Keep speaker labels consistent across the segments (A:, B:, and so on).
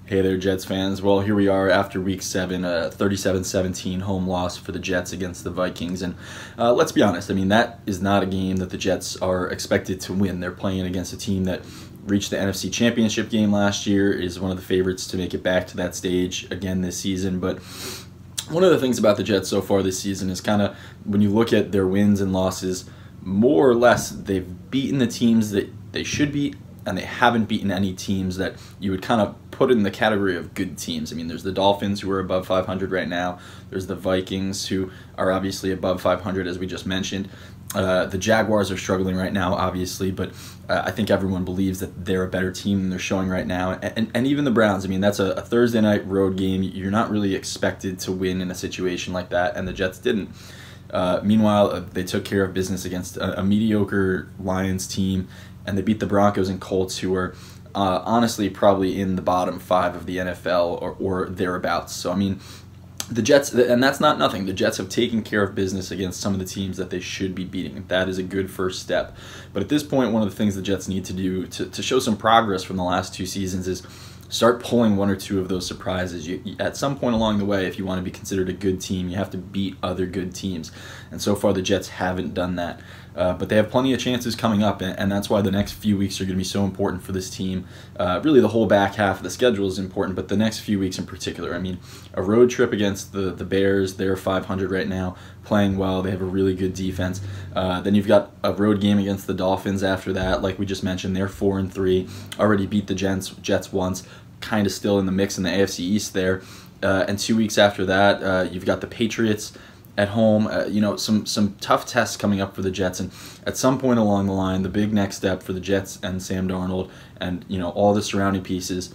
A: Hey there, Jets fans. Well, here we are after Week 7, a 37-17 home loss for the Jets against the Vikings. And let's be honest, I mean, that is not a game that the Jets are expected to win. They're playing against a team that reached the NFC Championship game last year, is one of the favorites to make it back to that stage again this season. But one of the things about the Jets so far this season is kind of, when you look at their wins and losses, more or less they've beaten the teams that they should beat, and they haven't beaten any teams that you would kind of put in the category of good teams. I mean, there's the Dolphins, who are above 500 right now. There's the Vikings, who are obviously above 500, as we just mentioned. The Jaguars are struggling right now, obviously, but I think everyone believes that they're a better team than they're showing right now. And even the Browns, I mean, that's a Thursday night road game. You're not really expected to win in a situation like that, and the Jets didn't. Meanwhile, they took care of business against a mediocre Lions team, and they beat the Broncos and Colts, who are honestly probably in the bottom 5 of the NFL or thereabouts. So, I mean, the Jets, and that's not nothing, the Jets have taken care of business against some of the teams that they should be beating. That is a good first step. But at this point, one of the things the Jets need to do to show some progress from the last 2 seasons is start pulling 1 or 2 of those surprises. At some point along the way, if you want to be considered a good team, you have to beat other good teams. And so far, the Jets haven't done that. But they have plenty of chances coming up, and that's why the next few weeks are going to be so important for this team. Really, the whole back half of the schedule is important, but the next few weeks in particular. I mean, a road trip against the Bears, they're 500 right now, playing well. They have a really good defense. Then you've got a road game against the Dolphins after that. Like we just mentioned, they're 4-3, already beat the Jets once, kind of still in the mix in the AFC East there. And 2 weeks after that, you've got the Patriots at home. Some tough tests coming up for the Jets, and at some point along the line, the big next step for the Jets and Sam Darnold and all the surrounding pieces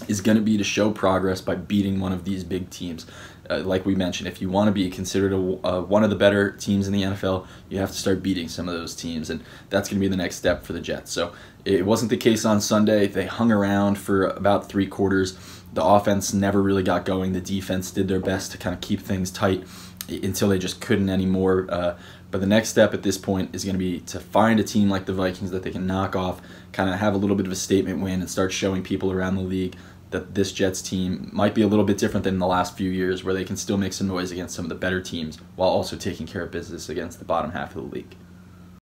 A: is going to be to show progress by beating one of these big teams. Like we mentioned, if you want to be considered one of the better teams in the NFL, you have to start beating some of those teams, and that's going to be the next step for the Jets. So it wasn't the case on Sunday. They hung around for about 3 quarters. The offense never really got going. The defense did their best to kind of keep things tight until they just couldn't anymore. But the next step at this point is going to be to find a team like the Vikings that they can knock off, kind of have a little bit of a statement win, and start showing people around the league that this Jets team might be a little bit different than the last few years, where they can still make some noise against some of the better teams while also taking care of business against the bottom half of the league.